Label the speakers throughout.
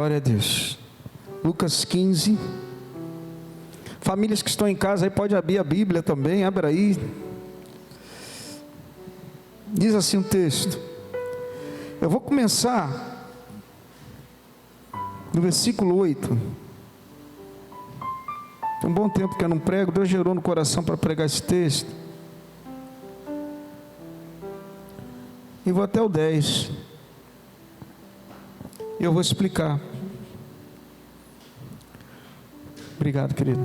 Speaker 1: Glória a Deus. Lucas 15. Famílias que estão em casa aí, pode abrir a Bíblia também, abre aí. Diz assim o texto. Eu vou começar no versículo 8. Tem um bom tempo que eu não prego, Deus gerou no coração para pregar esse texto. E vou até o 10. E eu vou explicar. Obrigado, querido.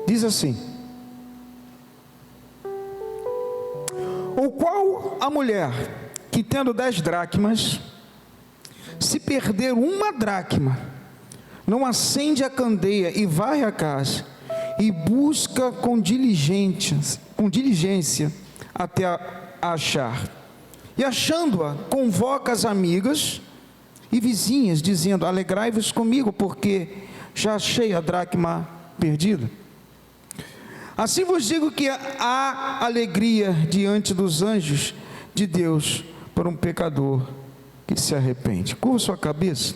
Speaker 1: Diz assim: ou qual a mulher que tendo 10 dracmas, se perder uma dracma, não acende a candeia e vai à casa e busca com diligência até a achar, e achando-a, convoca as amigas e vizinhas, dizendo: alegrai-vos comigo, porque já achei a dracma perdida. Assim vos digo que há alegria diante dos anjos de Deus por um pecador que se arrepende. Curva sua cabeça.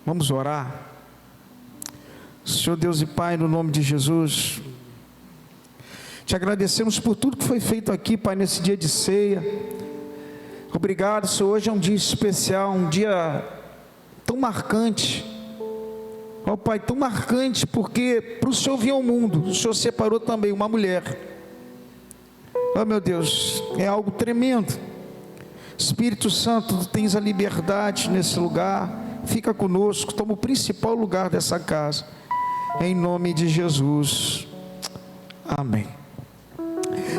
Speaker 1: Vamos orar. Senhor Deus e Pai, no nome de Jesus, te agradecemos por tudo que foi feito aqui, Pai, nesse dia de ceia. Obrigado, Senhor. Hoje é um dia especial, um dia tão marcante. Ó Pai, tão marcante, porque para o Senhor vir ao mundo, o Senhor separou também uma mulher. Ó meu Deus, é algo tremendo. Espírito Santo, tu tens a liberdade nesse lugar. Fica conosco, toma o principal lugar dessa casa, em nome de Jesus, amém.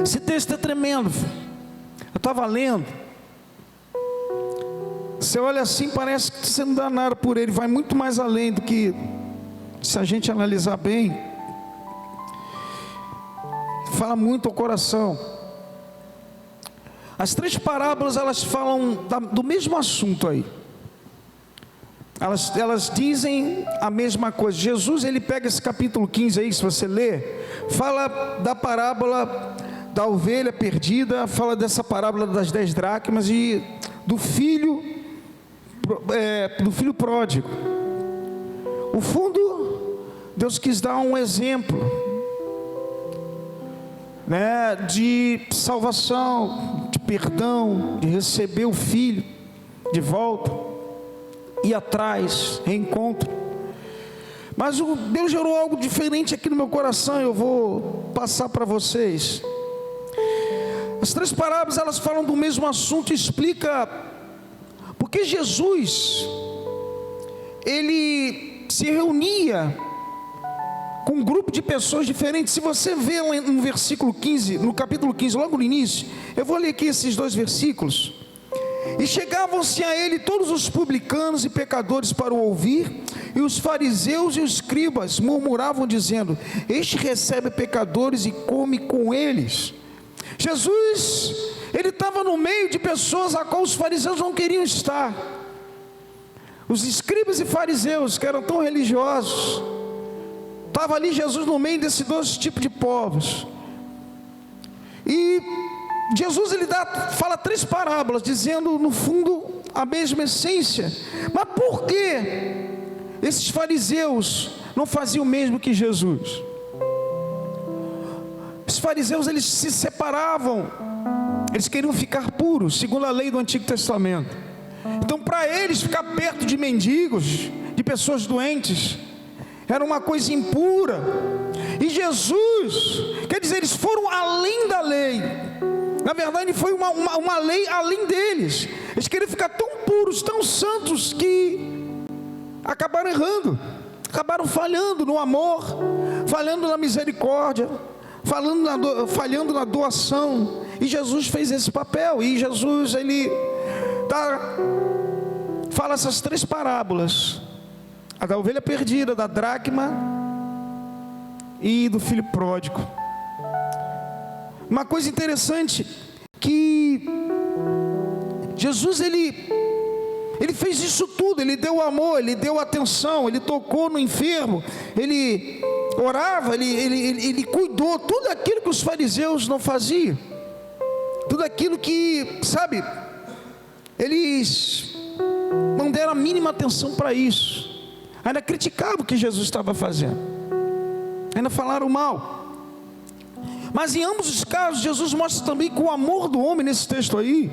Speaker 1: Esse texto é tremendo. Eu estava lendo. Você olha assim, parece que você não dá nada por ele. Vai muito mais além do que, se a gente analisar bem, fala muito ao coração. As 3 parábolas, elas falam do mesmo assunto aí. Elas dizem a mesma coisa. Jesus, ele pega esse capítulo 15 aí, se você ler, fala da parábola da ovelha perdida, fala dessa parábola das 10 dracmas e do filho pródigo. O fundo, Deus quis dar um exemplo, né, de salvação, de perdão, de receber o filho de volta, ir atrás, reencontro. Mas Deus gerou algo diferente aqui no meu coração. Eu vou passar para vocês. As 3 parábolas, elas falam do mesmo assunto e explica porque Jesus, ele se reunia com um grupo de pessoas diferentes. Se você vê no versículo 15, no capítulo 15, logo no início, eu vou ler aqui esses 2 versículos. E chegavam-se a ele todos os publicanos e pecadores para o ouvir, e os fariseus e os escribas murmuravam dizendo: este recebe pecadores e come com eles. Jesus, ele estava no meio de pessoas a qual os fariseus não queriam estar. Os escribas e fariseus, que eram tão religiosos, estava ali Jesus no meio desses 2 tipos de povos. E Jesus, ele fala 3 parábolas, dizendo no fundo a mesma essência. Mas por que esses fariseus não faziam o mesmo que Jesus? Os fariseus, eles se separavam, eles queriam ficar puros, segundo a lei do Antigo Testamento. Então, para eles, ficar perto de mendigos, de pessoas doentes, era uma coisa impura. E Jesus, quer dizer, eles foram além da lei. Na verdade, foi uma lei além deles. Eles queriam ficar tão puros, tão santos, que acabaram errando, acabaram falhando no amor, falhando na misericórdia, falhando na doação. E Jesus fez esse papel. E Jesus, ele fala essas 3 parábolas: a da ovelha perdida, da dracma e do filho pródigo. Uma coisa interessante, que Jesus, ele fez isso tudo. Ele deu amor, ele deu atenção, ele tocou no enfermo, ele orava, ele cuidou. Tudo aquilo que os fariseus não faziam, tudo aquilo que, sabe, eles não deram a mínima atenção para isso. Ainda criticavam o que Jesus estava fazendo, ainda falaram mal. Mas em ambos os casos, Jesus mostra também que o amor do homem, nesse texto aí,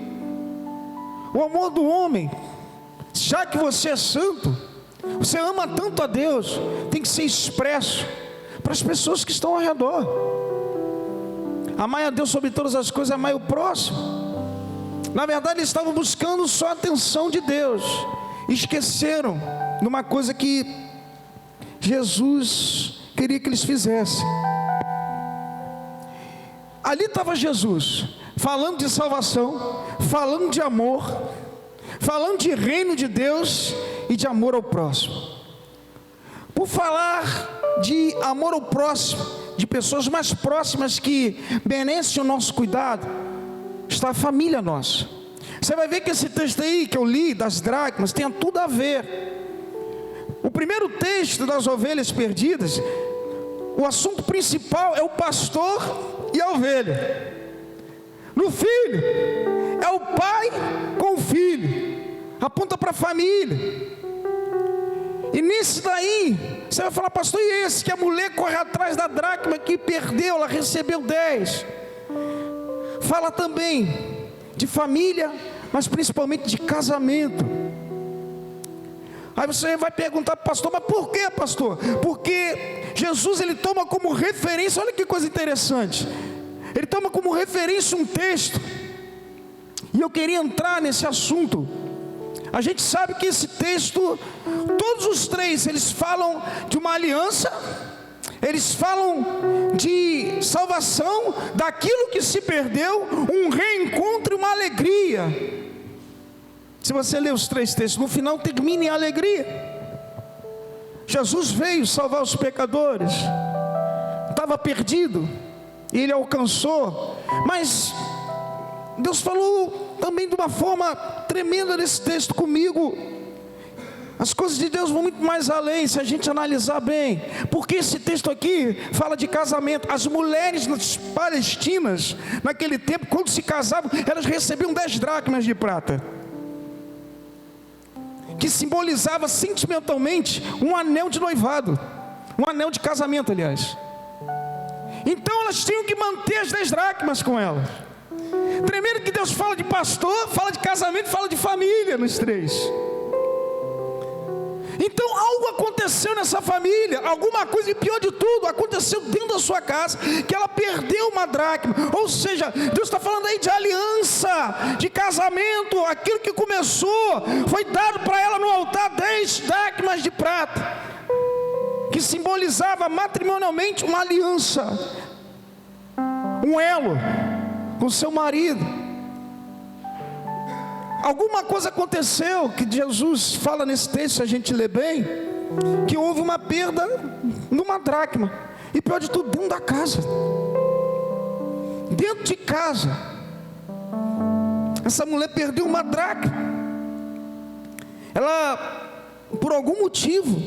Speaker 1: o amor do homem, já que você é santo, você ama tanto a Deus, tem que ser expresso para as pessoas que estão ao redor. Amai a Deus sobre todas as coisas, amai o próximo. Na verdade, eles estavam buscando só a atenção de Deus, esqueceram de uma coisa que Jesus queria que eles fizessem. Ali estava Jesus, falando de salvação, falando de amor, falando de reino de Deus e de amor ao próximo. Por falar de amor ao próximo, de pessoas mais próximas que merecem o nosso cuidado, está a família nossa. Você vai ver que esse texto aí que eu li, das dracmas, tem tudo a ver. O primeiro texto das ovelhas perdidas, o assunto principal é o pastor e a ovelha. No filho, é o pai com o filho, aponta para a família. E nisso daí, você vai falar, pastor, e esse que a mulher corre atrás da dracma que perdeu, ela recebeu 10. Fala também de família, mas principalmente de casamento. Aí você vai perguntar, pastor, mas por que, pastor? Porque Jesus, ele toma como referência, olha que coisa interessante, ele toma como referência um texto, e eu queria entrar nesse assunto. A gente sabe que esse texto, todos os três, eles falam de uma aliança, eles falam de salvação, daquilo que se perdeu, um reencontro e uma alegria. Se você ler os três textos, no final termina em alegria. Jesus veio salvar os pecadores, estava perdido, e ele alcançou. Mas Deus falou também de uma forma tremenda nesse texto comigo. As coisas de Deus vão muito mais além, se a gente analisar bem. Porque esse texto aqui fala de casamento. As mulheres palestinas, naquele tempo, quando se casavam, elas recebiam 10 dracmas de prata, que simbolizava sentimentalmente um anel de noivado, um anel de casamento, aliás. Então elas tinham que manter as 10 dracmas com elas. Tremendo que Deus fala de pastor, fala de casamento, fala de família nos três. Então algo aconteceu nessa família, alguma coisa, e pior de tudo, aconteceu dentro da sua casa, que ela perdeu uma dracma. Ou seja, Deus está falando aí de aliança, de casamento. Aquilo que começou, foi dado para ela no altar 10 dracmas de prata, que simbolizava matrimonialmente uma aliança, um elo com seu marido. Alguma coisa aconteceu, que Jesus fala nesse texto, se a gente lê bem, que houve uma perda numa dracma. E pior de tudo, dentro da casa. Dentro de casa. Essa mulher perdeu uma dracma. Ela, por algum motivo,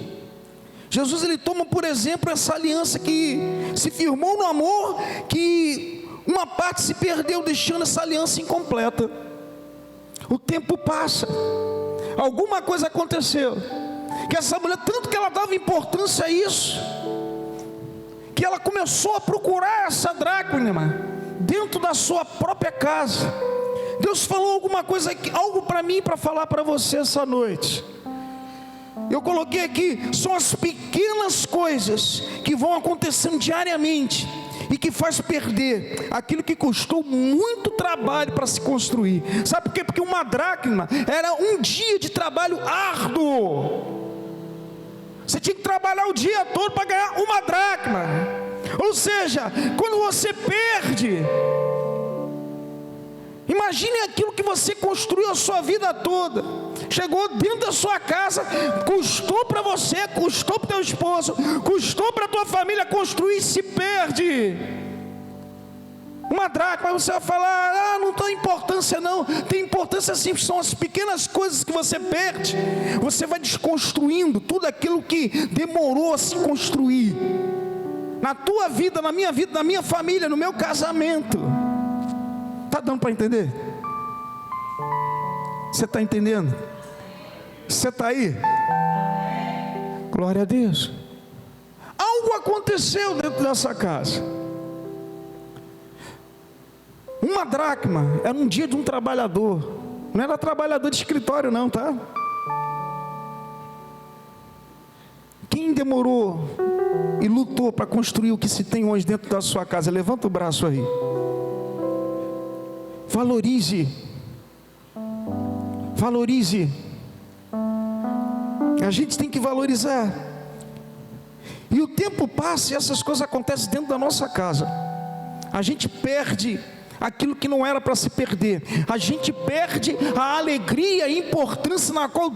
Speaker 1: Jesus, ele toma por exemplo essa aliança que se firmou no amor, que uma parte se perdeu, deixando essa aliança incompleta. O tempo passa, alguma coisa aconteceu, que essa mulher, tanto que ela dava importância a isso, que ela começou a procurar essa dracma dentro da sua própria casa. Deus falou alguma coisa aqui, algo para mim, para falar para você essa noite. Eu coloquei aqui, são as pequenas coisas que vão acontecendo diariamente e que faz perder aquilo que custou muito trabalho para se construir. Sabe por quê? Porque uma dracma era um dia de trabalho árduo. Você tinha que trabalhar o dia todo para ganhar uma dracma. Ou seja, quando você perde, imagine aquilo que você construiu a sua vida toda, chegou dentro da sua casa, custou para você, custou para o teu esposo, custou para a tua família construir, e se perde uma dracma. Você vai falar, não tem importância não. Tem importância sim, são as pequenas coisas que você perde. Você vai desconstruindo tudo aquilo que demorou a se construir, na tua vida, na minha família, no meu casamento. Está dando para entender? Você está entendendo? Você está aí? Glória a Deus. Algo aconteceu dentro dessa casa. Uma dracma era um dia de um trabalhador. Não era trabalhador de escritório não, tá? Quem demorou e lutou para construir o que se tem hoje dentro da sua casa? Levanta o braço aí. Valorize. Valorize. A gente tem que valorizar. E o tempo passa e essas coisas acontecem dentro da nossa casa. A gente perde aquilo que não era para se perder. A gente perde a alegria e a importância na qual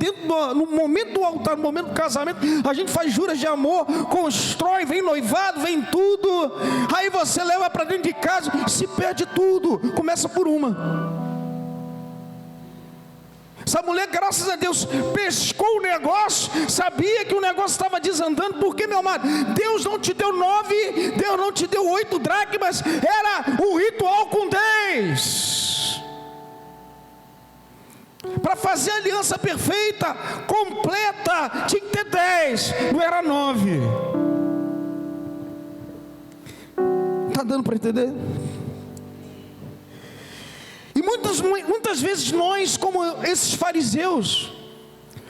Speaker 1: no momento do altar, no momento do casamento, a gente faz juras de amor, constrói, vem noivado, vem tudo. Aí você leva para dentro de casa e se perde tudo. Começa por uma. Essa mulher, graças a Deus, pescou o negócio, sabia que o negócio estava desandando, porque, meu amado, Deus não te deu 9, Deus não te deu 8 dracmas, era o ritual com 10. Para fazer a aliança perfeita, completa, tinha que ter 10, não era 9. Está dando para entender? E muitas vezes nós, como esses fariseus,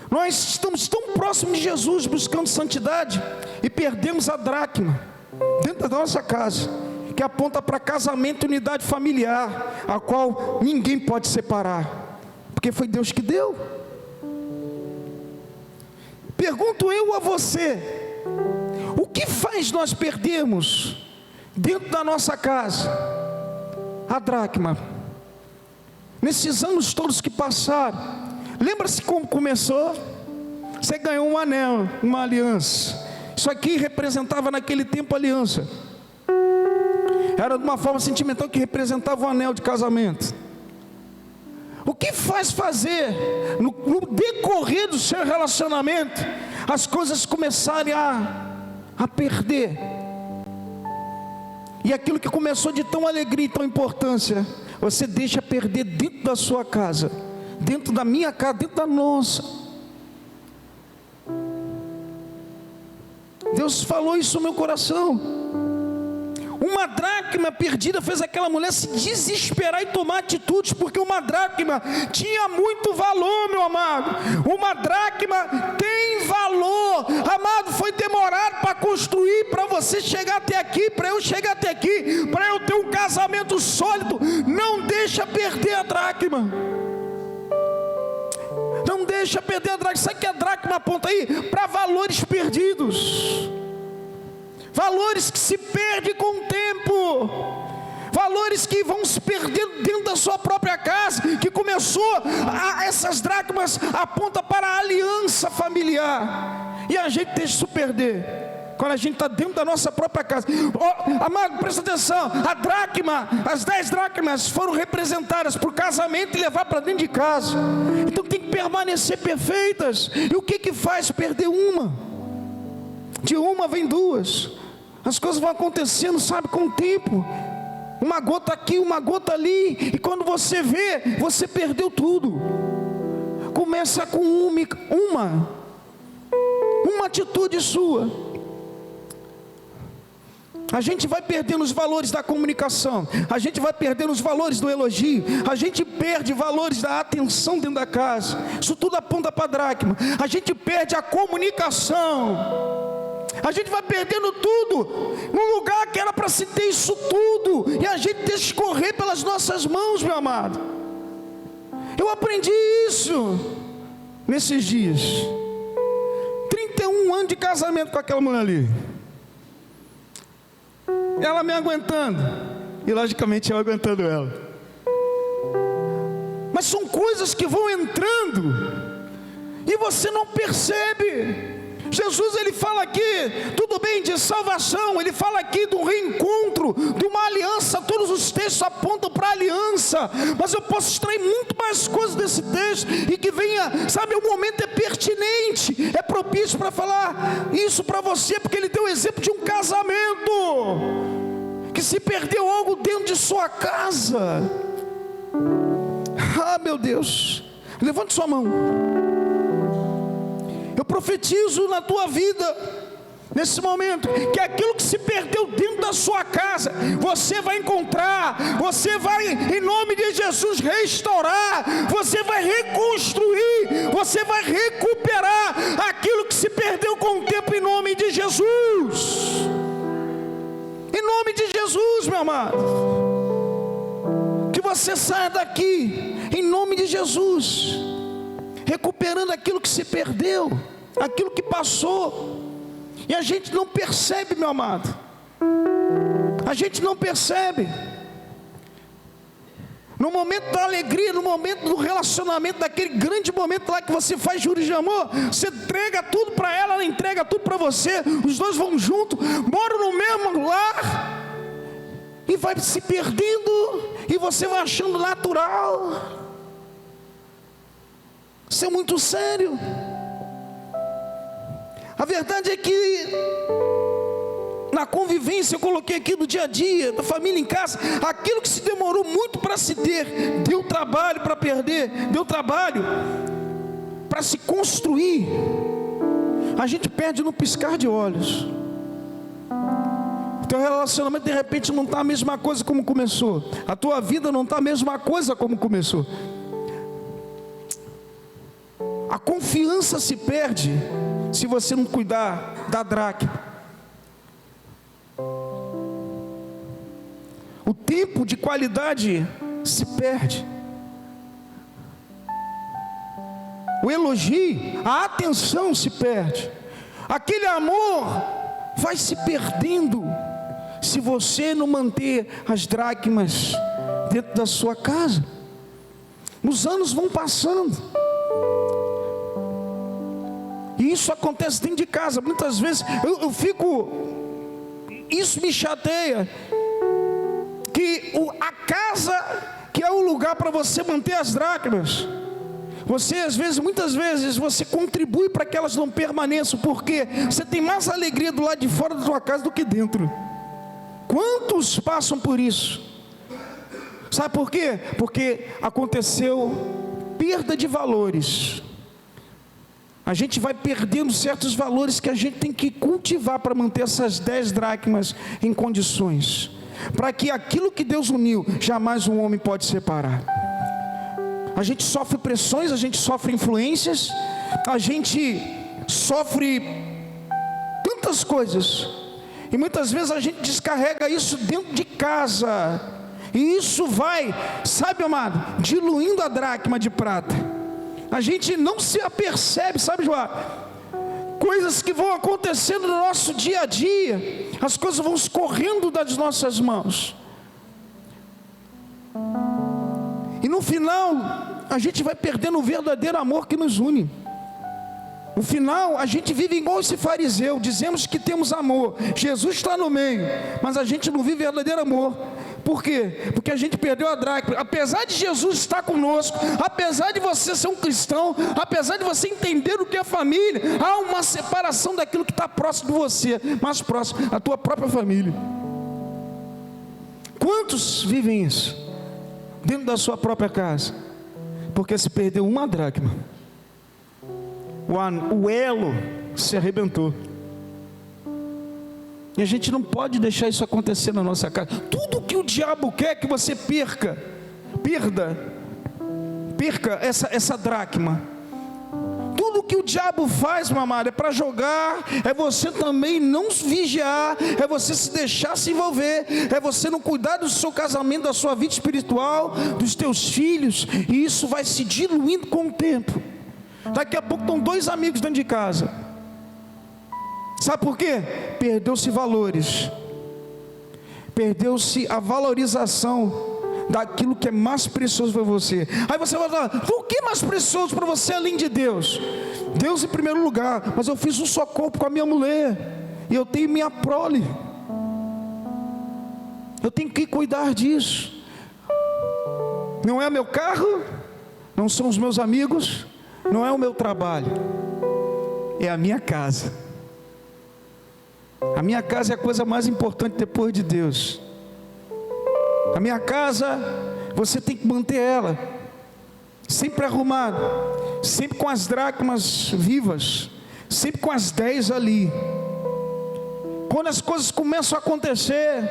Speaker 1: nós estamos tão próximos de Jesus, buscando santidade, e perdemos a dracma dentro da nossa casa, que aponta para casamento e unidade familiar, a qual ninguém pode separar, porque foi Deus que deu. Pergunto eu a você, o que faz nós perdermos dentro da nossa casa a dracma? Nesses anos todos que passaram, lembra-se como começou? Você ganhou um anel, uma aliança. Isso aqui representava naquele tempo aliança. Era de uma forma sentimental que representava o anel de casamento. O que faz fazer, no decorrer do seu relacionamento, as coisas começarem a perder? E aquilo que começou de tão alegria e tão importância, você deixa perder dentro da sua casa, dentro da minha casa, dentro da nossa. Deus falou isso no meu coração. Uma dracma perdida fez aquela mulher se desesperar e tomar atitudes, porque uma dracma tinha muito valor, meu amado. Uma dracma tem valor, amado. Foi demorado para construir, para você chegar até aqui, para eu chegar até aqui, para eu ter um casamento sólido. Não deixa perder a dracma. Não deixa perder a dracma. Sabe que a dracma aponta aí? Para valores perdidos. Valores que se perdem com o tempo, valores que vão se perdendo dentro da sua própria casa, que começou, essas dracmas apontam para a aliança familiar, e a gente deixa isso perder, quando a gente está dentro da nossa própria casa. Amado, presta atenção, a dracma, as 10 dracmas foram representadas por casamento e levar para dentro de casa, então tem que permanecer perfeitas. E o que faz perder uma? De uma vem 2. As coisas vão acontecendo, sabe, com o tempo. Uma gota aqui, uma gota ali. E quando você vê, você perdeu tudo. Começa com uma atitude sua. A gente vai perdendo os valores da comunicação. A gente vai perdendo os valores do elogio. A gente perde valores da atenção dentro da casa. Isso tudo aponta para a dracma. A gente perde a comunicação. A gente vai perdendo tudo, no lugar que era para se ter isso tudo, e a gente deixa escorrer pelas nossas mãos, meu amado. Eu aprendi isso nesses dias. 31 anos de casamento com aquela mulher ali, ela me aguentando, e logicamente eu aguentando ela. Mas são coisas que vão entrando, e você não percebe. Jesus, ele fala aqui, tudo bem, de salvação, ele fala aqui do reencontro, de uma aliança. Todos os textos apontam para a aliança, mas eu posso extrair muito mais coisas desse texto, e que venha, sabe, o momento é pertinente, é propício para falar isso para você, porque ele deu o exemplo de um casamento, que se perdeu algo dentro de sua casa. Ah, meu Deus, Levante sua mão. Eu profetizo na tua vida, nesse momento, que aquilo que se perdeu dentro da sua casa, você vai encontrar, você vai, em nome de Jesus, restaurar, você vai reconstruir, você vai recuperar aquilo que se perdeu com o tempo, em nome de Jesus. Em nome de Jesus, meu amado. Que você saia daqui, em nome de Jesus, recuperando aquilo que se perdeu, aquilo que passou. E a gente não percebe, meu amado. A gente não percebe. No momento da alegria, no momento do relacionamento, daquele grande momento lá que você faz juros de amor, você entrega tudo para ela entrega tudo para você. Os dois vão junto, moram no mesmo lar, e vai se perdendo, e você vai achando natural. Isso é muito sério. A verdade é que na convivência, eu coloquei aqui do dia a dia, da família em casa, aquilo que se demorou muito para se ter, deu trabalho para perder, deu trabalho para se construir, a gente perde no piscar de olhos. O teu relacionamento de repente não está a mesma coisa como começou, a tua vida não está a mesma coisa como começou. A confiança se perde se você não cuidar da dracma. O tempo de qualidade se perde. O elogio, a atenção se perde. Aquele amor vai se perdendo se você não manter as dracmas dentro da sua casa. Os anos vão passando. E isso acontece dentro de casa. Muitas vezes eu fico, isso me chateia, que a casa, que é o lugar para você manter as dracmas, você muitas vezes você contribui para que elas não permaneçam, porque você tem mais alegria do lado de fora da sua casa do que dentro. Quantos passam por isso? Sabe por quê? Porque aconteceu perda de valores. A gente vai perdendo certos valores que a gente tem que cultivar para manter essas 10 dracmas em condições, para que aquilo que Deus uniu, jamais um homem pode separar. A gente sofre pressões, a gente sofre influências, a gente sofre tantas coisas, e muitas vezes a gente descarrega isso dentro de casa, e isso vai, sabe, amado, diluindo a dracma de prata. A gente não se apercebe, sabe, João? Coisas que vão acontecendo no nosso dia a dia, as coisas vão escorrendo das nossas mãos, e no final a gente vai perdendo o verdadeiro amor que nos une. No final a gente vive igual esse fariseu, dizemos que temos amor, Jesus está no meio, mas a gente não vive verdadeiro amor. Por quê? Porque a gente perdeu a dracma. Apesar de Jesus estar conosco, apesar de você ser um cristão, apesar de você entender o que é família, há uma separação daquilo que está próximo de você, mais próximo, a tua própria família. Quantos vivem isso dentro da sua própria casa? Porque se perdeu uma dracma, o elo se arrebentou. E a gente não pode deixar isso acontecer na nossa casa. Tudo que o diabo quer que você perca essa dracma. Tudo que o diabo faz, meu amado, é para jogar, é você também não vigiar, é você se deixar se envolver, é você não cuidar do seu casamento, da sua vida espiritual, dos teus filhos, e isso vai se diluindo com o tempo. Daqui a pouco estão 2 amigos dentro de casa. Sabe por quê? Perdeu-se valores, perdeu-se a valorização daquilo que é mais precioso para você. Aí você vai falar: o que é mais precioso para você além de Deus? Deus em primeiro lugar, mas eu fiz um só corpo com a minha mulher, e eu tenho minha prole, eu tenho que cuidar disso. Não é meu carro, não são os meus amigos, não é o meu trabalho, é a minha casa. A minha casa é a coisa mais importante depois de Deus. A minha casa, você tem que manter ela. sempre arrumado, sempre com as dracmas vivas, sempre com as 10 ali. Quando as coisas começam a acontecer,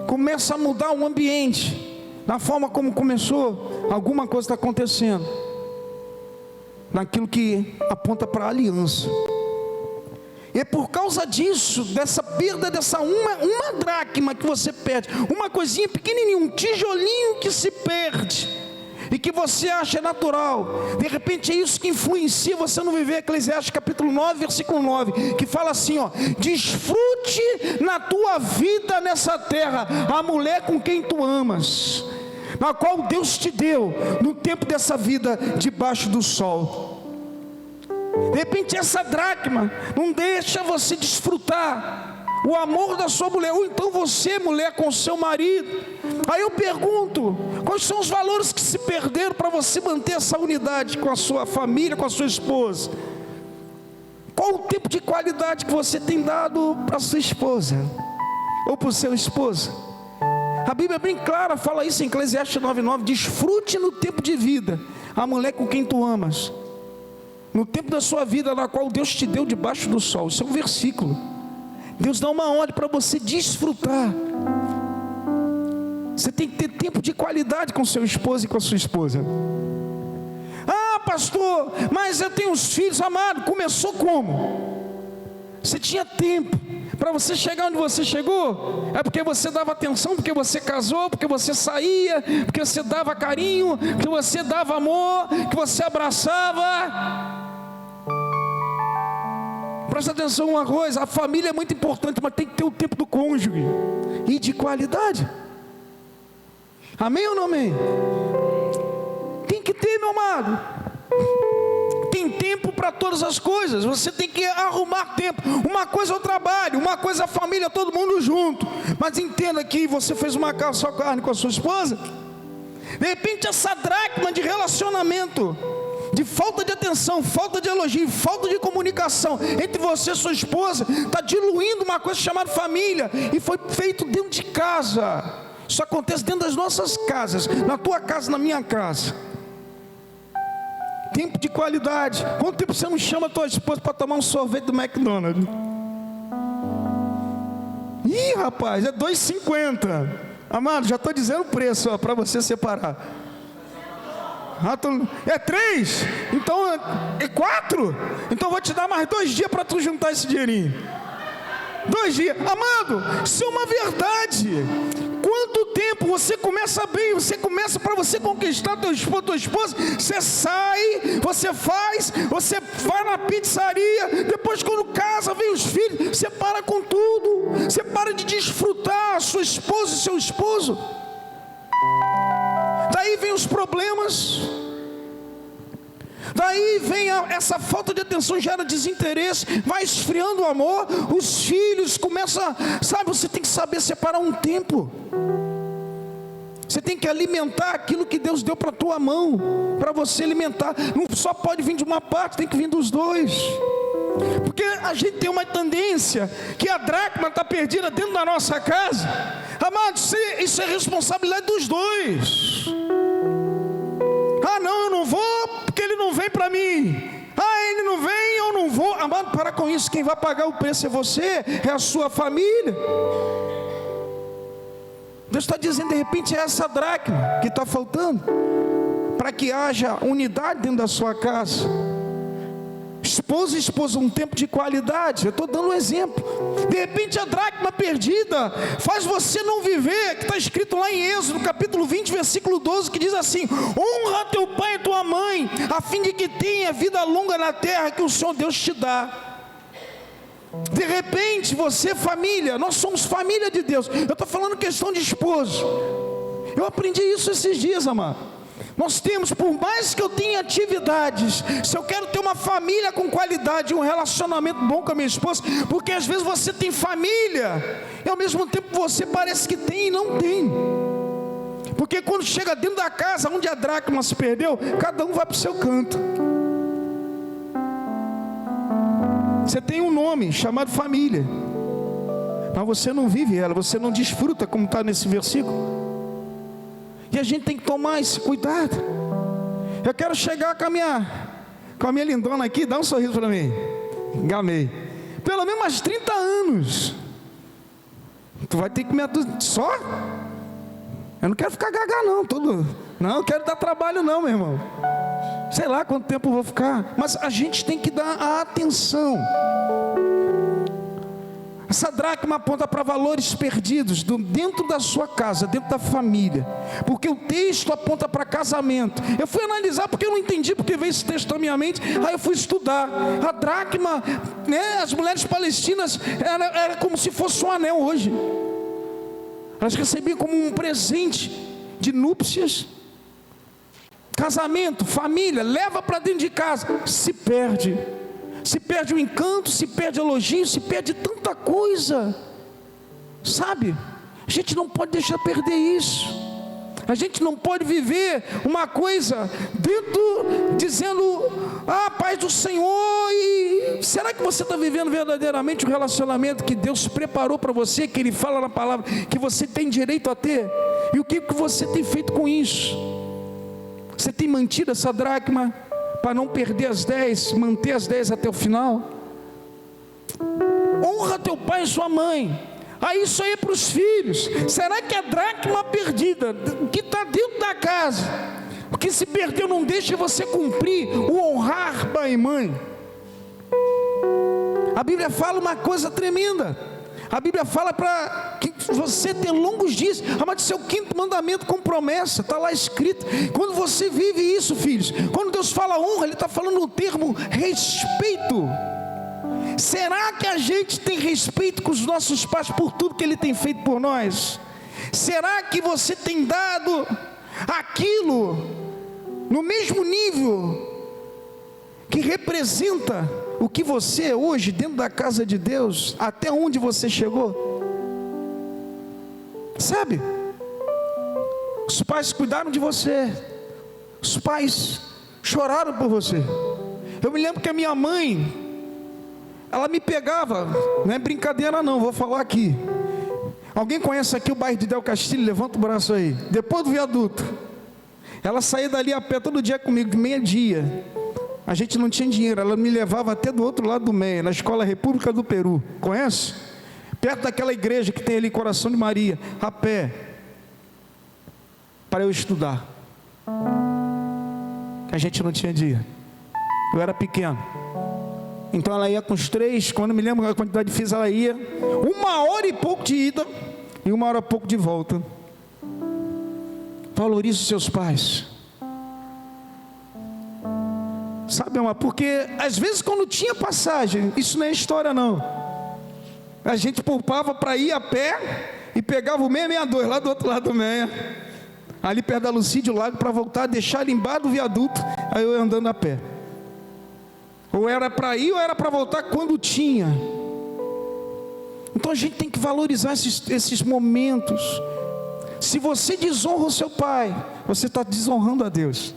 Speaker 1: começa a mudar o ambiente, na forma como começou, alguma coisa está acontecendo, naquilo que aponta para a aliança. E é por causa disso, dessa perda, dessa uma dracma que você perde, uma coisinha pequenininha, um tijolinho que se perde, e que você acha natural, de repente é isso que influencia você não viver. Eclesiastes capítulo 9, versículo 9, que fala assim, ó: desfrute na tua vida nessa terra a mulher com quem tu amas, na qual Deus te deu no tempo dessa vida debaixo do sol. De repente essa dracma não deixa você desfrutar o amor da sua mulher, ou então você, mulher, com o seu marido. Aí eu pergunto, quais são os valores que se perderam para você manter essa unidade com a sua família, com a sua esposa? Qual o tempo de qualidade que você tem dado para a sua esposa, ou para o seu esposo? A Bíblia é bem clara, fala isso em Eclesiastes 9:9, desfrute no tempo de vida a mulher com quem tu amas, no tempo da sua vida, na qual Deus te deu debaixo do sol. Isso é um versículo. Deus dá uma ordem para você desfrutar. Você tem que ter tempo de qualidade com seu esposo e com a sua esposa. Ah, pastor, mas eu tenho os filhos. Amado, começou como? Você tinha tempo para você chegar onde você chegou? É porque você dava atenção, porque você casou, porque você saía, porque você dava carinho, porque você dava amor, que você abraçava. Presta atenção uma coisa, a família é muito importante, mas tem que ter o tempo do cônjuge, e de qualidade. Amém ou não amém? Tem que ter, meu amado. Tem tempo para todas as coisas. Você tem que arrumar tempo. Uma coisa é o trabalho, uma coisa é a família, todo mundo junto. Mas entenda que você fez uma só carne com a sua esposa. De repente essa dracma de relacionamento, de falta de atenção, falta de elogio, falta de comunicação entre você e sua esposa, está diluindo uma coisa chamada família. E foi feito dentro de casa. Isso acontece dentro das nossas casas, na tua casa, na minha casa. Tempo de qualidade. Quanto tempo você não chama a tua esposa para tomar um sorvete do McDonald's? Ih, rapaz, é R$2,50. Amado, já estou dizendo o preço para você separar. É 3? Então é 4? Então vou te dar mais 2 dias para tu juntar esse dinheirinho. 2 dias. Amado, isso é uma verdade. Quanto tempo você começa bem, você começa para você conquistar tua esposa, você sai, você faz, você vai na pizzaria, depois quando casa, vem os filhos, você para com tudo, você para de desfrutar a sua esposa e seu esposo. Daí vem os problemas. Daí vem essa falta de atenção, gera desinteresse, vai esfriando o amor, os filhos começam, sabe, você tem que saber separar um tempo. Você tem que alimentar aquilo que Deus deu para a tua mão, para você alimentar. Não só pode vir de uma parte, tem que vir dos dois. Porque a gente tem uma tendência, que a dracma está perdida dentro da nossa casa. Amados, isso é responsabilidade dos dois. Ah não, eu não vou, porque ele não vem para mim. Ah, ele não vem, eu não vou. Amado, para com isso, quem vai pagar o preço é você, é a sua família. Deus está dizendo, de repente é essa dracma que está faltando, para que haja unidade dentro da sua casa. Esposa e esposa, um tempo de qualidade. Eu estou dando um exemplo. De repente a dracma perdida faz você não viver, que está escrito lá em Êxodo capítulo 20, versículo 12, que diz assim: honra teu pai e tua mãe, a fim de que tenha vida longa na terra que o Senhor Deus te dá. De repente você, família, nós somos família de Deus. Eu estou falando questão de esposo. Eu aprendi isso esses dias, amado. Nós temos, por mais que eu tenha atividades, se eu quero ter uma família com qualidade, um relacionamento bom com a minha esposa, porque às vezes você tem família e ao mesmo tempo você parece que tem e não tem. Porque quando chega dentro da casa onde a dracma se perdeu, cada um vai para o seu canto. Você tem um nome chamado família, mas você não vive ela, você não desfruta, como está nesse versículo. E a gente tem que tomar esse cuidado. Eu quero chegar com a minha lindona aqui, dá um sorriso para mim. Gamei. Pelo menos mais 30 anos. Tu vai ter que me só? Eu não quero ficar gaga não, não, eu quero dar trabalho não, meu irmão. Sei lá quanto tempo eu vou ficar. Mas a gente tem que dar a atenção. Essa dracma aponta para valores perdidos dentro da sua casa, dentro da família. Porque o texto aponta para casamento. Eu fui analisar porque eu não entendi porque veio esse texto na minha mente. Aí eu fui estudar. A dracma, né, as mulheres palestinas, era como se fosse um anel hoje. Elas recebiam como um presente de núpcias. Casamento, família, leva para dentro de casa, se perde. Se perde o encanto, se perde elogio, se perde tanta coisa, sabe? A gente não pode deixar perder isso. A gente não pode viver uma coisa dentro, dizendo, paz do Senhor, e será que você está vivendo verdadeiramente o relacionamento que Deus preparou para você, que Ele fala na palavra, que você tem direito a ter? E o que você tem feito com isso? Você tem mantido essa dracma para não perder as 10, manter as 10 até o final? Honra teu pai e sua mãe. Isso aí é para os filhos. Será que a dracma perdida, que está dentro da casa, o que se perdeu, não deixa você cumprir o honrar pai e mãe? A Bíblia fala uma coisa tremenda. A Bíblia fala para que você ter longos dias. Mas isso é o 5º mandamento com promessa, está lá escrito. Quando você vive isso, filhos, quando Deus fala honra, Ele está falando o termo respeito. Será que a gente tem respeito com os nossos pais por tudo que Ele tem feito por nós? Será que você tem dado aquilo no mesmo nível que representa o que você é hoje dentro da casa de Deus, até onde você chegou? Sabe? Os pais cuidaram de você, os pais choraram por você. Eu me lembro que a minha mãe, ela me pegava, não é brincadeira não, vou falar aqui. Alguém conhece aqui o bairro de Del Castilho? Levanta o braço aí. Depois do viaduto. Ela saía dali a pé todo dia comigo, meio-dia. A gente não tinha dinheiro, ela me levava até do outro lado do meio, na Escola República do Peru. Conhece? Perto daquela igreja que tem ali, Coração de Maria, a pé, para eu estudar. A gente não tinha dinheiro. Eu era pequeno. Então ela ia com os 3, quando eu me lembro a quantidade de filhos, ela ia 1h e pouco de ida e 1h e pouco de volta. Valorize os seus pais. Sabe, amor, porque às vezes quando tinha passagem, isso não é história não, a gente poupava para ir a pé e pegava o 662 lá do outro lado do meia, ali perto da Lucídio Lago, para voltar, deixar ele embaixo do viaduto, aí eu ia andando a pé. Ou era para ir ou era para voltar quando tinha. Então a gente tem que valorizar esses momentos. Se você desonra o seu pai, você está desonrando a Deus,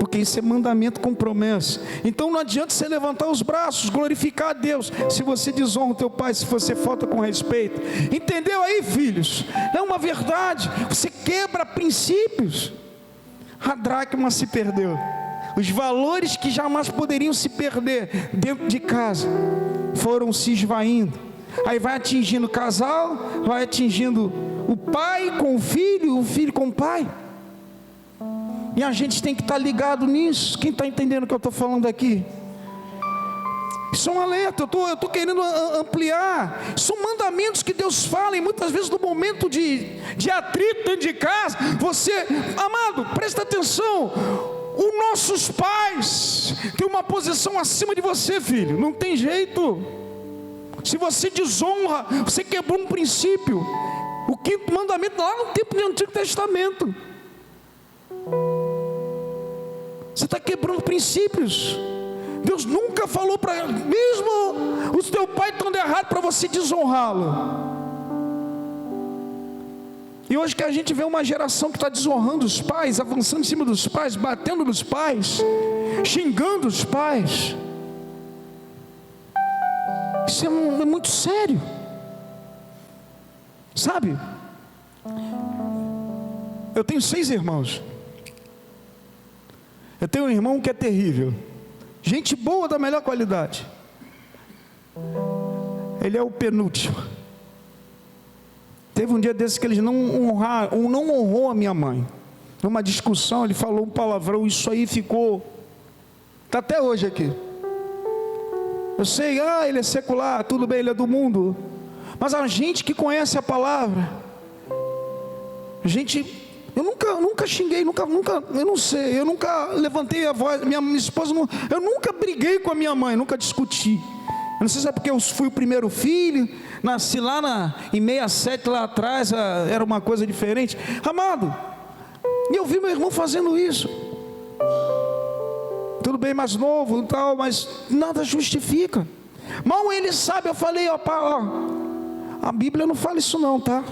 Speaker 1: porque isso é mandamento com promessa. Então não adianta você levantar os braços, glorificar a Deus, se você desonra o teu pai, se você falta com respeito. Entendeu aí, filhos? É uma verdade. Você quebra princípios. A dracma se perdeu. Os valores que jamais poderiam se perder dentro de casa foram se esvaindo. Aí vai atingindo o casal, vai atingindo o pai com o filho com o pai. E a gente tem que estar ligado nisso. Quem está entendendo o que eu estou falando aqui? Isso é um alerta, eu estou querendo ampliar. São mandamentos que Deus fala, e muitas vezes no momento de atrito dentro de casa, você, amado, presta atenção, os nossos pais têm uma posição acima de você, filho, não tem jeito. Se você desonra, você quebrou um princípio. O 5º mandamento lá no tempo do Antigo Testamento. Você está quebrando princípios. Deus nunca falou para, mesmo o teu pai estando errado, para você desonrá-lo. E hoje que a gente vê uma geração que está desonrando os pais, avançando em cima dos pais, batendo nos pais, xingando os pais. Isso é muito sério. Sabe? Eu tenho 6 irmãos. Eu tenho um irmão que é terrível, gente boa da melhor qualidade. Ele é o penúltimo. Teve um dia desse que ele não honrou a minha mãe. Numa discussão ele falou um palavrão, isso aí ficou, está até hoje aqui. Eu sei, ele é secular, tudo bem, ele é do mundo, mas a gente que conhece a palavra, eu nunca xinguei, eu não sei, eu nunca levantei a voz, minha esposa, eu nunca briguei com a minha mãe, nunca discuti. Eu não sei se é porque eu fui o primeiro filho, nasci lá em 67, lá atrás, era uma coisa diferente, amado, e eu vi meu irmão fazendo isso. Tudo bem, mais novo e tal, mas nada justifica. Mal ele sabe, eu falei, a Bíblia não fala isso não, tá?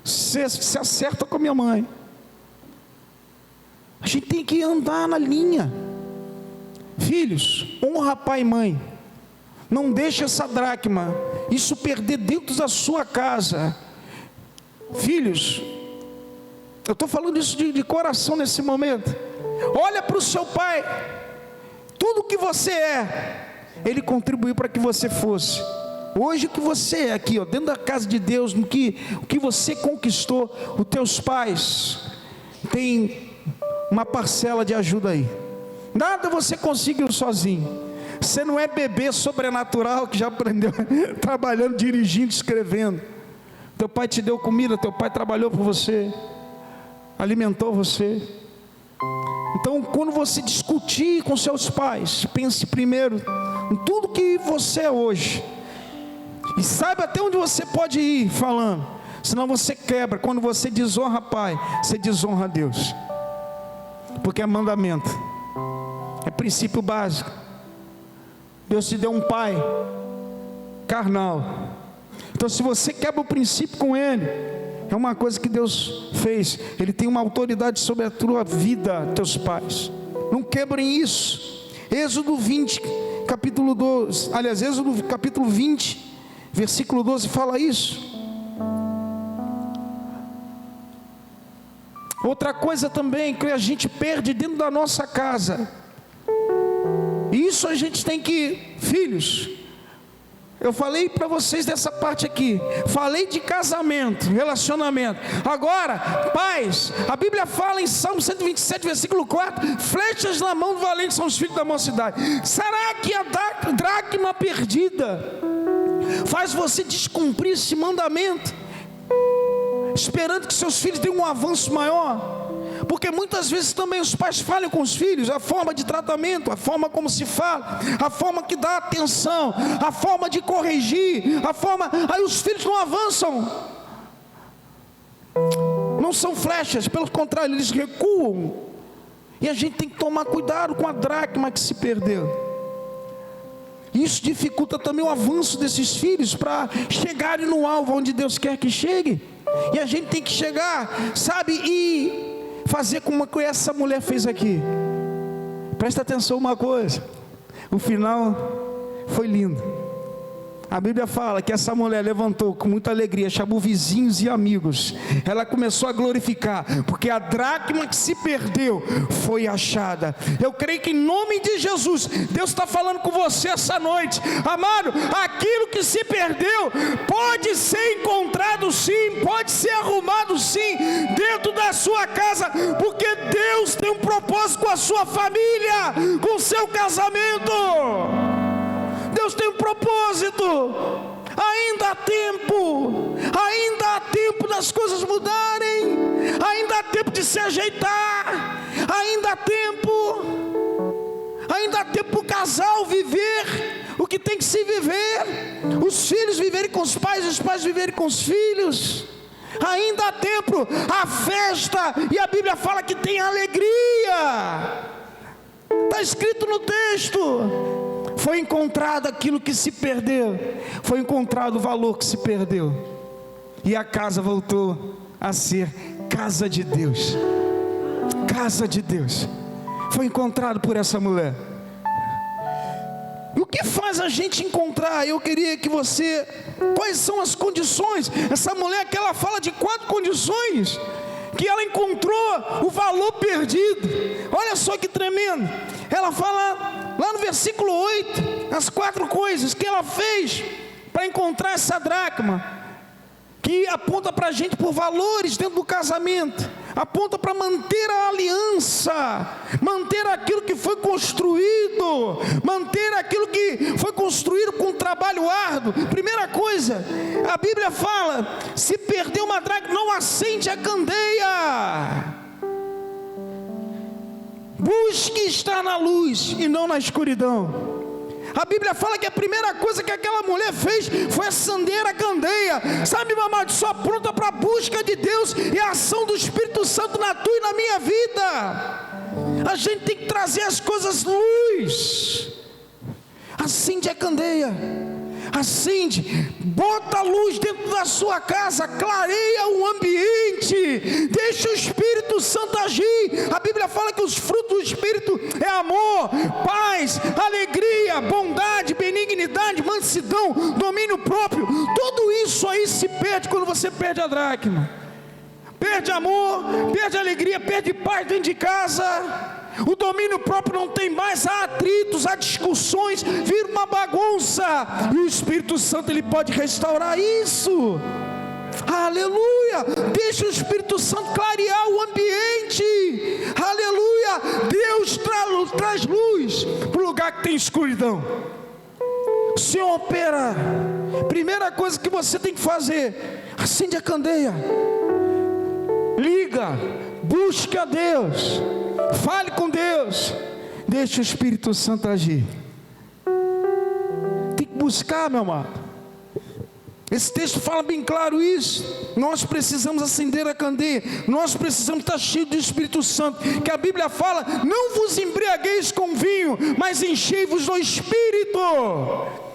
Speaker 1: Você se acerta com a minha mãe. A gente tem que andar na linha. Filhos, honra pai e mãe. Não deixe essa dracma, isso perder dentro da sua casa. Filhos, eu estou falando isso de coração nesse momento. Olha para o seu pai. Tudo que você é, ele contribuiu para que você fosse. Hoje o que você é aqui, dentro da casa de Deus, o que você conquistou, os teus pais têm uma parcela de ajuda aí. Nada você conseguiu sozinho. Você não é bebê sobrenatural que já aprendeu trabalhando, dirigindo, escrevendo. Teu pai te deu comida, teu pai trabalhou por você, alimentou você. Então, quando você discutir com seus pais, pense primeiro em tudo que você é hoje, e saiba até onde você pode ir falando, senão você quebra. Quando você desonra pai, você desonra Deus, porque é mandamento, é princípio básico. Deus te deu um pai carnal, então se você quebra o princípio com ele, é uma coisa que Deus fez. Ele tem uma autoridade sobre a tua vida, teus pais. Não quebrem isso. Êxodo 20, capítulo 12. Aliás, Êxodo capítulo 20, versículo 12 fala isso. Outra coisa também que a gente perde dentro da nossa casa. Isso a gente tem que, filhos, eu falei para vocês dessa parte aqui, falei de casamento, relacionamento. Agora, pais, a Bíblia fala em Salmo 127, versículo 4, flechas na mão do valente são os filhos da mocidade. Será que a dracma perdida faz você descumprir esse mandamento, esperando que seus filhos tenham um avanço maior? Porque muitas vezes também os pais falham com os filhos, a forma de tratamento, a forma como se fala, a forma que dá atenção, a forma de corrigir, aí os filhos não avançam, não são flechas, pelo contrário, eles recuam, e a gente tem que tomar cuidado com a dracma que se perdeu. Isso dificulta também o avanço desses filhos, para chegarem no alvo onde Deus quer que chegue, e a gente tem que chegar, sabe, e fazer como que essa mulher fez aqui. Presta atenção uma coisa, o final foi lindo. A Bíblia fala que essa mulher levantou com muita alegria, chamou vizinhos e amigos. Ela começou a glorificar, porque a dracma que se perdeu foi achada. Eu creio que em nome de Jesus, Deus está falando com você essa noite. Amado, aquilo que se perdeu pode ser encontrado sim, pode ser arrumado sim, dentro da sua casa, porque Deus tem um propósito com a sua família, com o seu casamento. Deus tem um propósito. Ainda há tempo das coisas mudarem, ainda há tempo de se ajeitar, ainda há tempo para o casal viver o que tem que se viver, os filhos viverem com os pais, os pais viverem com os filhos. Ainda há tempo, a festa, e a Bíblia fala que tem alegria, está escrito no texto. Foi encontrado aquilo que se perdeu, foi encontrado o valor que se perdeu, e a casa voltou a ser casa de Deus. Casa de Deus foi encontrado por essa mulher. E o que faz a gente encontrar? Eu queria que você, quais são as condições? Essa mulher que ela fala de 4 condições que ela encontrou o valor perdido. Olha só que tremendo. Ela fala lá no versículo 8, as 4 coisas que ela fez para encontrar essa dracma, que aponta para a gente por valores dentro do casamento, aponta para manter a aliança, manter aquilo que foi construído, manter aquilo que foi construído com trabalho árduo. Primeira coisa, a Bíblia fala: se perder uma dracma, não acende a candeia. Busque estar na luz e não na escuridão. A Bíblia fala que a primeira coisa que aquela mulher fez foi acender a candeia. Sabe, meu amado, só pronta para a busca de Deus e a ação do Espírito Santo na tua e na minha vida. A gente tem que trazer as coisas luz. Acende a candeia. Acende, bota a luz dentro da sua casa, clareia o ambiente, deixa o Espírito Santo agir. A Bíblia fala que os frutos do Espírito é amor, paz, alegria, bondade, benignidade, mansidão, domínio próprio. Tudo isso aí se perde quando você perde a dracma. Perde amor, perde alegria, perde paz dentro de casa. O domínio próprio não tem mais, há atritos, há discussões, vira uma bagunça. E o Espírito Santo, ele pode restaurar isso. Aleluia! Deixa o Espírito Santo clarear o ambiente. Aleluia! Deus traz luz para o lugar que tem escuridão. O Senhor opera. Primeira coisa que você tem que fazer: acende a candeia, liga, busque a Deus, fale com Deus, deixe o Espírito Santo agir. Tem que buscar, meu amado. Esse texto fala bem claro isso. Nós precisamos acender a candeia, nós precisamos estar cheios do Espírito Santo, que a Bíblia fala: não vos embriagueis com vinho, mas enchei-vos do Espírito.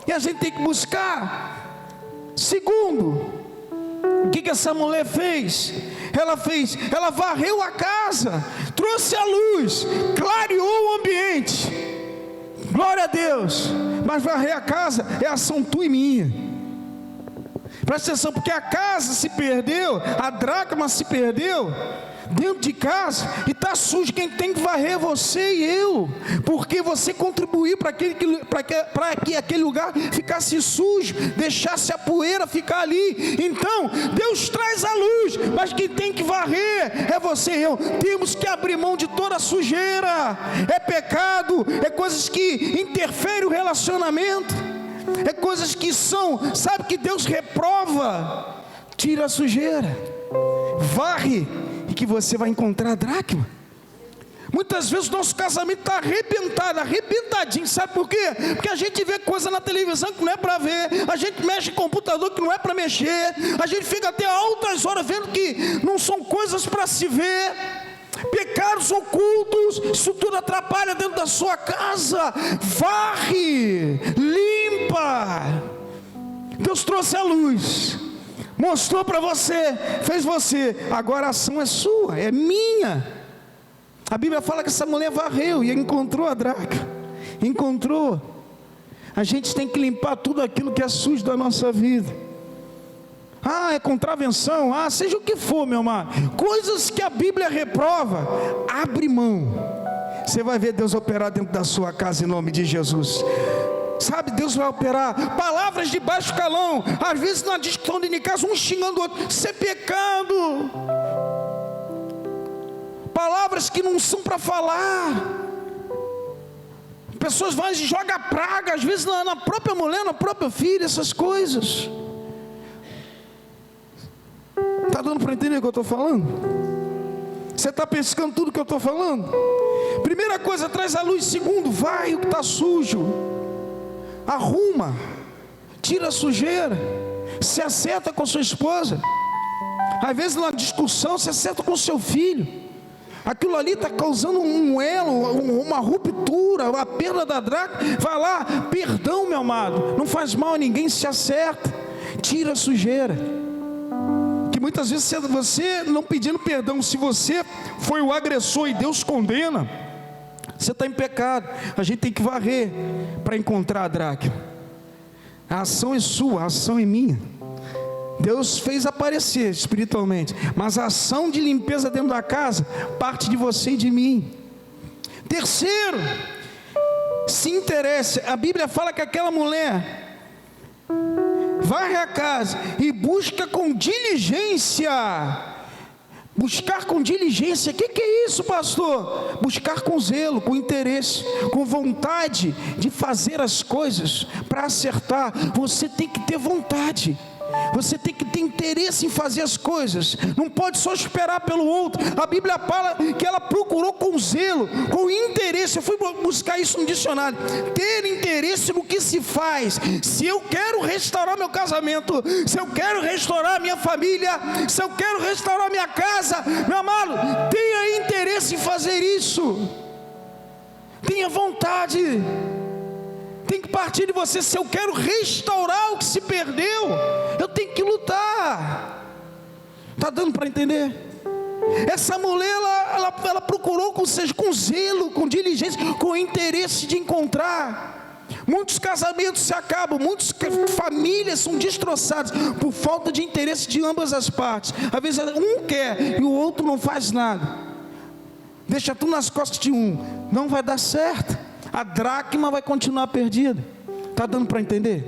Speaker 1: E a gente tem que buscar. Segundo, o que essa mulher fez? Ela varreu a casa, trouxe a luz, clareou o ambiente. Glória a Deus. Mas varrer a casa é ação tua e minha. Presta atenção, porque a casa se perdeu, a dracma se perdeu dentro de casa e está sujo. Quem tem que varrer é você e eu, porque você contribuiu para que aquele lugar ficasse sujo, deixasse a poeira ficar ali. Então Deus traz a luz, mas quem tem que varrer é você e eu. Temos que abrir mão de toda a sujeira. É pecado, é coisas que interferem o relacionamento, é coisas que são, sabe, que Deus reprova. Tira a sujeira, varre, e que você vai encontrar a dracma. Muitas vezes o nosso casamento está arrebentadinho, sabe por quê? Porque a gente vê coisa na televisão que não é para ver, a gente mexe em computador que não é para mexer, a gente fica até altas horas vendo que não são coisas para se ver, pecados ocultos. Isso tudo atrapalha dentro da sua casa. Varre, limpa. Deus trouxe a luz, mostrou para você, fez você. Agora a ação é sua, é minha. A Bíblia fala que essa mulher varreu e encontrou a dracma. Encontrou. A gente tem que limpar tudo aquilo que é sujo da nossa vida. É contravenção, seja o que for, meu amado, coisas que a Bíblia reprova, abre mão. Você vai ver Deus operar dentro da sua casa em nome de Jesus. Sabe, Deus vai operar. Palavras de baixo calão, às vezes na discussão de casa, um xingando o outro, isso é pecado. Palavras que não são para falar. Pessoas vão e jogam praga, às vezes na própria mulher, na própria filha, essas coisas. Está dando para entender o que eu estou falando? Você está pescando tudo que eu estou falando? Primeira coisa, traz a luz. Segundo, vai o que está sujo, arruma, tira a sujeira, se acerta com sua esposa. Às vezes na discussão se acerta com seu filho. Aquilo ali está causando um elo, uma ruptura, a perda da dracma. Vai lá, perdão, meu amado, não faz mal a ninguém, se acerta, tira a sujeira. Muitas vezes você não pedindo perdão, se você foi o agressor e Deus condena, você está em pecado. A gente tem que varrer para encontrar a dracma. A ação é sua, a ação é minha. Deus fez aparecer espiritualmente, mas a ação de limpeza dentro da casa parte de você e de mim. Terceiro, se interesse. A Bíblia fala que aquela mulher varre a casa e busca com diligência. Buscar com diligência, o que é isso, pastor? Buscar com zelo, com interesse, com vontade de fazer as coisas para acertar. Você tem que ter vontade, você tem que ter interesse em fazer as coisas, não pode só esperar pelo outro. A Bíblia fala que ela procurou com zelo, com interesse. Eu fui buscar isso no dicionário. Ter interesse no que se faz. Se eu quero restaurar meu casamento, se eu quero restaurar minha família, se eu quero restaurar minha casa, meu amado, tenha interesse em fazer isso, tenha vontade. Tem que partir de você. Se eu quero restaurar o que se perdeu, eu tenho que lutar. Está dando para entender? Essa mulher, ela procurou com zelo, com diligência, com interesse de encontrar. Muitos casamentos se acabam, muitas famílias são destroçadas por falta de interesse de ambas as partes. Às vezes um quer e o outro não faz nada, deixa tudo nas costas de um. Não vai dar certo. A dracma vai continuar perdida. Está dando para entender?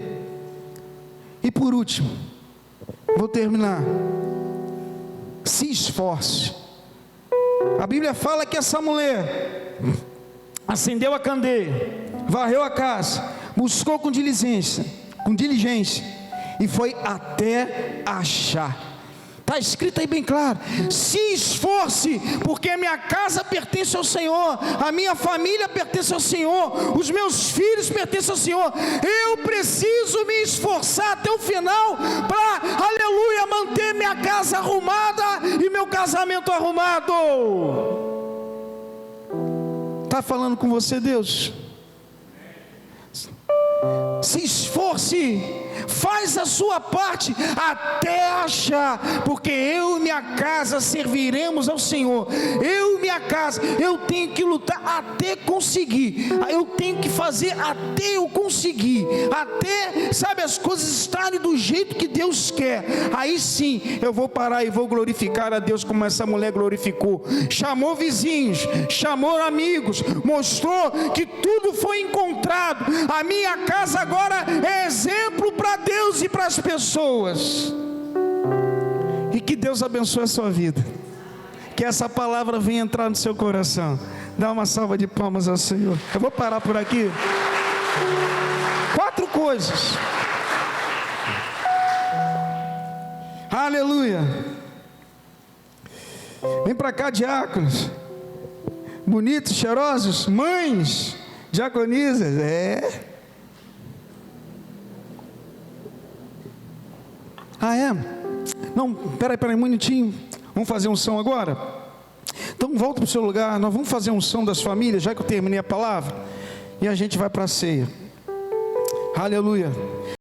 Speaker 1: E por último, vou terminar. Se esforce. A Bíblia fala que essa mulher acendeu a candeia, varreu a casa, buscou com diligência, e foi até achar. Está escrito aí bem claro: se esforce, porque a minha casa pertence ao Senhor, a minha família pertence ao Senhor, os meus filhos pertencem ao Senhor. Eu preciso me esforçar até o final para, aleluia, manter minha casa arrumada e meu casamento arrumado. Está falando com você, Deus? Se esforce, faz a sua parte até achar, porque eu e minha casa serviremos ao Senhor. Eu e minha casa, eu tenho que lutar até conseguir, eu tenho que fazer até eu conseguir, até, sabe, as coisas estarem do jeito que Deus quer. Aí sim eu vou parar e vou glorificar a Deus como essa mulher glorificou. Chamou vizinhos, chamou amigos, mostrou que tudo foi encontrado. A minha casa agora é exemplo para Deus e para as pessoas. E que Deus abençoe a sua vida, que essa palavra venha entrar no seu coração. Dá uma salva de palmas ao Senhor. Eu vou parar por aqui. 4 coisas. Aleluia. Vem para cá, diáconos, bonitos, cheirosos, mães, diaconisas. Não, peraí, um minutinho. Vamos fazer unção agora? Então volta para o seu lugar. Nós vamos fazer unção das famílias, já que eu terminei a palavra, e a gente vai para a ceia. Aleluia.